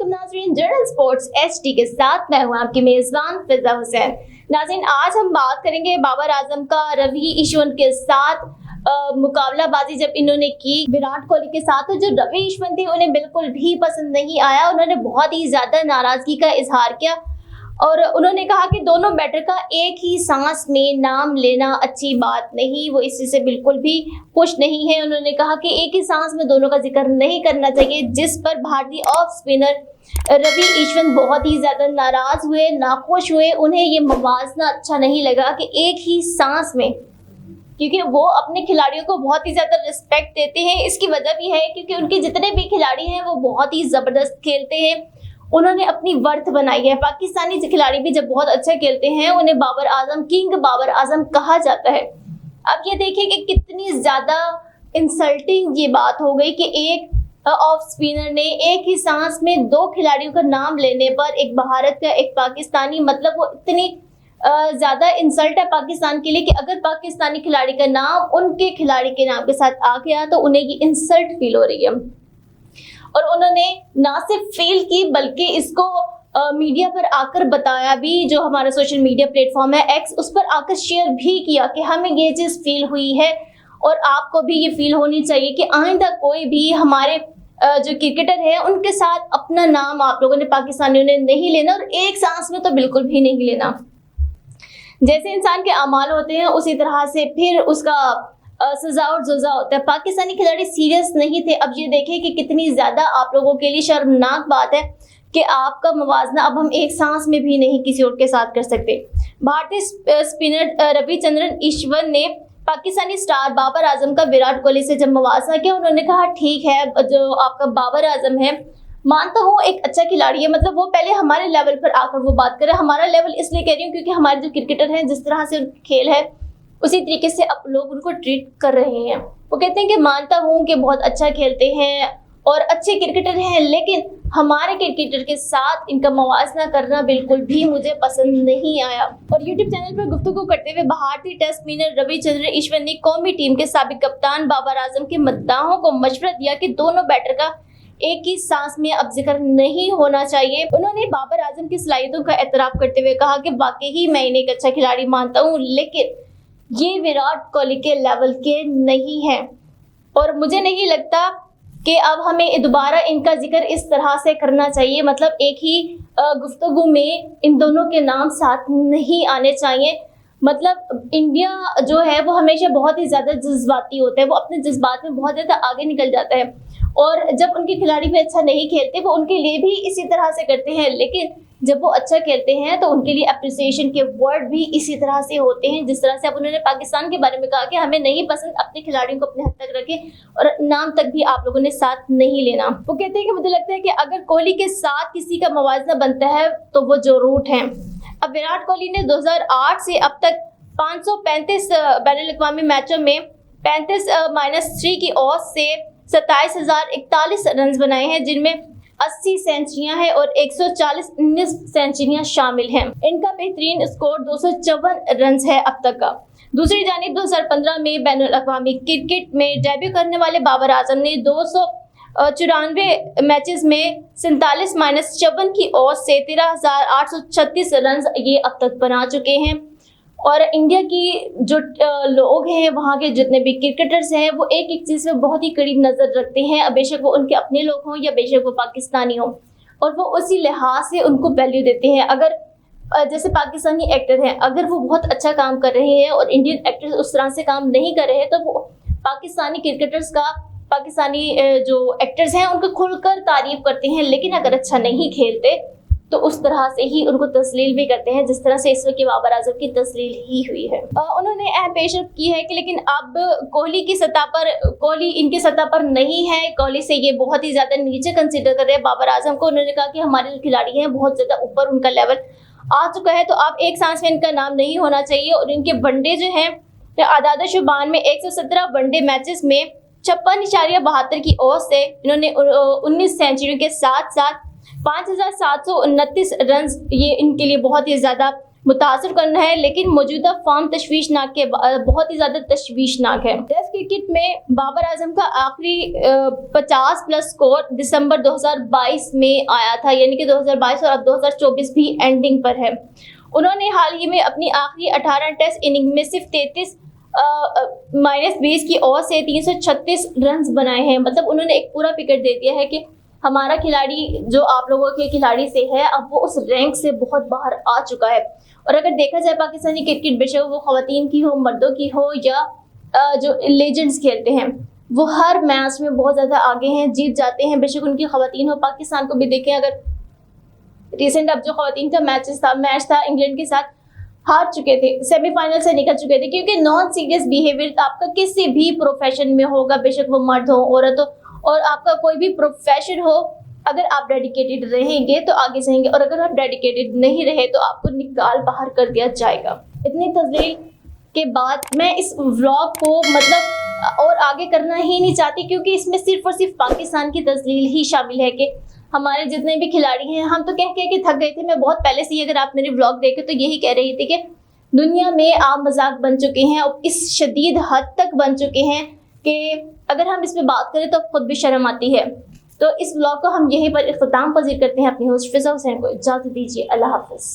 वालेकुम नाज़रीन, journal sports HD के साथ मैं हूं आपकी मेजबान फिजा हुसैन। नाज़रीन, आज हम बात करेंगे बाबर आजम का रवि ईश्वन के साथ मुकाबलाबाजी जब इन्होंने की विराट कोहली के साथ, तो जो रवि ईश्वन थे उन्हें बिल्कुल भी पसंद नहीं आया। उन्होंने बहुत ही ज्यादा नाराजगी का इजहार किया और उन्होंने कहा कि दोनों बैटर का एक ही सांस में नाम लेना अच्छी बात नहीं, वो इसी से बिल्कुल भी खुश नहीं है। उन्होंने कहा कि एक ही सांस में दोनों का जिक्र नहीं करना चाहिए, जिस पर भारतीय ऑफ स्पिनर रवि ईश्वन बहुत ही ज्यादा नाराज हुए, नाखुश हुए। उन्हें ये मवाजना अच्छा नहीं लगा कि एक ही सांस में, क्योंकि वो अपने खिलाड़ियों को बहुत ही ज्यादा रिस्पेक्ट देते हैं। इसकी वजह भी है क्योंकि उनके जितने भी खिलाड़ी हैं वो बहुत ही जबरदस्त खेलते हैं, उन्होंने अपनी वर्थ बनाई है। पाकिस्तानी खिलाड़ी भी जब बहुत अच्छा खेलते हैं उन्हें बाबर आजम, किंग बाबर आजम कहा जाता है। अब ये देखिए कि कितनी ज्यादा इंसल्टिंग ये बात हो गई कि एक ऑफ स्पिनर ने एक ही सांस में दो खिलाड़ियों का नाम लेने पर, एक भारत का एक पाकिस्तानी, मतलब वो इतनी ज्यादा इंसल्ट है पाकिस्तान के लिए कि अगर पाकिस्तानी खिलाड़ी का नाम उनके खिलाड़ी के नाम के साथ आ गया तो उन्हें ये इंसल्ट फील हो रही है। और उन्होंने ना सिर्फ फील की बल्कि इसको मीडिया पर आकर बताया भी, जो हमारा सोशल मीडिया प्लेटफॉर्म है एक्स, उस पर आकर शेयर भी किया कि हमें ये चीज फील हुई है और आपको भी ये फील होनी चाहिए कि आइंदा कोई भी हमारे जो क्रिकेटर है उनके साथ अपना नाम आप लोगों ने, पाकिस्तानियों ने, नहीं लेना और एक सांस में तो बिल्कुल भी नहीं लेना। जैसे इंसान के अमाल होते हैं उसी तरह से फिर उसका सजा और जुजा होता है। पाकिस्तानी खिलाड़ी सीरियस नहीं थे। अब ये देखें कि कितनी ज्यादा आप लोगों के लिए शर्मनाक बात है कि आपका मवाजना अब हम एक सांस में भी नहीं किसी और के साथ कर सकते। भारतीय स्पिनर रविचंद्रन ईश्वर ने पाकिस्तानी स्टार बाबर आजम का विराट कोहली से जब मवाजना किया, उन्होंने कहा ठीक है, जो आपका बाबर आजम है मानता हूँ एक अच्छा खिलाड़ी है, मतलब वो पहले हमारे लेवल पर आकर वो बात करे। हमारा लेवल इसलिए कह रही हूँ क्योंकि हमारे जो क्रिकेटर हैं जिस तरह से उनका खेल है उसी तरीके से अब लोग उनको ट्रीट कर रहे हैं। वो कहते हैं कि मानता हूँ कि बहुत अच्छा खेलते हैं और अच्छे क्रिकेटर हैं, लेकिन हमारे क्रिकेटर के साथ इनका मवाजना करना बिल्कुल भी मुझे पसंद नहीं आया। और यूट्यूब चैनल पर गुफ्तगू करते हुए भारतीय टेस्ट स्पिनर रविचंद्रन ईश्वर ने कौमी टीम के साबिक कप्तान बाबर आजम के मद्दाहों को मशवरा दिया कि दोनों बैटर का एक ही सांस में अब जिक्र नहीं होना चाहिए। उन्होंने बाबर आजम की सलाहियतों का एतराफ करते हुए कहा कि वाकई ही मैं इन्हें एक अच्छा खिलाड़ी मानता हूँ, लेकिन ये विराट कोहली के लेवल के नहीं हैं और मुझे नहीं लगता कि अब हमें दोबारा इनका जिक्र इस तरह से करना चाहिए। मतलब एक ही गुफ्तगू में इन दोनों के नाम साथ नहीं आने चाहिए। मतलब इंडिया जो है वो हमेशा बहुत ही ज़्यादा जज्बाती होता है, वो अपने जज्बात में बहुत ज़्यादा आगे निकल जाता है और जब उनके खिलाड़ी भी अच्छा नहीं खेलते वो उनके लिए भी इसी तरह से करते हैं, लेकिन जब वो अच्छा खेलते हैं तो उनके लिए अप्रिसिएशन के वर्ड भी इसी तरह से होते हैं। जिस तरह से अब उन्होंने पाकिस्तान के बारे में कहा कि हमें नहीं पसंद, अपने खिलाड़ियों को अपने हद तक रखें और नाम तक भी आप लोगों ने साथ नहीं लेना। वो कहते हैं कि मुझे लगता है कि अगर कोहली के साथ किसी का मवाजना बनता है तो वो जो रूट है। अब विराट कोहली ने 2008 से अब तक 535 बैनुल-अक़वामी मैचों में 35-3 की औसत से 27,041 रन बनाए हैं, जिनमें 80 सेंचुरियां हैं और 140 सेंचुरियां शामिल हैं। इनका बेहतरीन स्कोर 254 रन है अब तक का। दूसरी जानिब 2015 में बैनुल-अक़वामी क्रिकेट में डेब्यू करने वाले बाबर आजम ने 294 मैचेस में 47-54 की औसत से 13,836 रन ये अब तक बना चुके हैं। और इंडिया की जो लोग हैं, वहाँ के जितने भी क्रिकेटर्स हैं, वो एक एक चीज़ में बहुत ही करीब नज़र रखते हैं, बेशक वो उनके अपने लोग हों या बेशक वो पाकिस्तानी हों, और वो उसी लिहाज से उनको वैल्यू देते हैं। अगर जैसे पाकिस्तानी एक्टर हैं, अगर वो बहुत अच्छा काम कर रहे हैं और इंडियन एक्टर्स उस तरह से काम नहीं कर रहे हैं, तो वो पाकिस्तानी क्रिकेटर्स का, पाकिस्तानी जो एक्टर्स हैं उनको खुलकर तारीफ करते हैं, लेकिन अगर अच्छा नहीं खेलते तो उस तरह से ही उनको तस्लील भी करते हैं, जिस तरह से इस वक्त बाबर आजम की तस्लील ही हुई है। उन्होंने अहम पेशरफ की है कि लेकिन अब कोहली की सतह पर, कोहली इनकी सतह पर नहीं है, कोहली से ये बहुत ही ज़्यादा नीचे कंसीडर कर रहे हैं बाबर आजम को। उन्होंने कहा कि हमारे जो खिलाड़ी हैं बहुत ज़्यादा ऊपर उनका लेवल आ चुका है, तो अब एक सांस में इनका नाम नहीं होना चाहिए। और इनके वनडे जो हैं आदाद शुबान में 117 वनडे मैचेस में 56.72 की औसत से इन्होंने 19 सेंचुरी के साथ साथ 5,729 रन, ये इनके लिए बहुत ही ज़्यादा متاثر کرنا ہے، لیکن موجودہ فارم تشویشناک بہت ہی زیادہ تشویشناک ہے۔ ٹیسٹ کرکٹ میں بابر اعظم کا آخری 50+ اسکور دسمبر 2022 میں آیا تھا، یعنی کہ 2022 اور اب 2024 بھی اینڈنگ پر ہے۔ انہوں نے حال ہی میں اپنی آخری 18 ٹیسٹ اننگ میں صرف 33-20 کی اوور سے 336 رنز بنائے ہیں۔ مطلب انہوں نے ایک پورا فکر دے دیا ہے کہ ہمارا کھلاڑی جو آپ لوگوں کے کھلاڑی سے ہے، اب وہ اس رینک سے بہت باہر آ چکا ہے۔ اور اگر دیکھا جائے پاکستانی کرکٹ، بے شک وہ خواتین کی ہو، مردوں کی ہو، یا جو لیجنڈز کھیلتے ہیں، وہ ہر میچ میں بہت زیادہ آگے ہیں، جیت جاتے ہیں، بے شک ان کی خواتین ہو۔ پاکستان کو بھی دیکھیں، اگر ریسنٹ اب جو خواتین کا میچ تھا انگلینڈ کے ساتھ، ہار چکے تھے، سیمی فائنل سے نکل چکے تھے، کیونکہ نان سیریس بیہیویئر آپ کا کسی بھی پروفیشن میں ہوگا، بے شک وہ مرد ہو عورت ہو، اور آپ کا کوئی بھی پروفیشن ہو، اگر آپ ڈیڈیکیٹڈ رہیں گے تو آگے جائیں گے، اور اگر آپ ڈیڈیکیٹڈ نہیں رہے تو آپ کو نکال باہر کر دیا جائے گا۔ اتنی تذلیل کے بعد میں اس ولاگ کو اور آگے کرنا ہی نہیں چاہتی، کیونکہ اس میں صرف اور صرف پاکستان کی تذلیل ہی شامل ہے کہ ہمارے جتنے بھی کھلاڑی ہیں، ہم تو کہہ کے تھک گئے تھے۔ میں بہت پہلے سے ہی، اگر آپ میرے ولاگ دیکھیں تو یہی کہہ رہی تھی کہ دنیا میں عام مذاق بن چکے ہیں، اور اس شدید حد تک بن چکے ہیں کہ اگر ہم اس پہ بات کریں تو خود بھی شرم آتی ہے۔ تو اس ولاگ کو ہم یہیں پر اختتام پذیر کرتے ہیں۔ اپنی ہوسٹ فضا حسین کو اجازت دیجیے، اللہ حافظ۔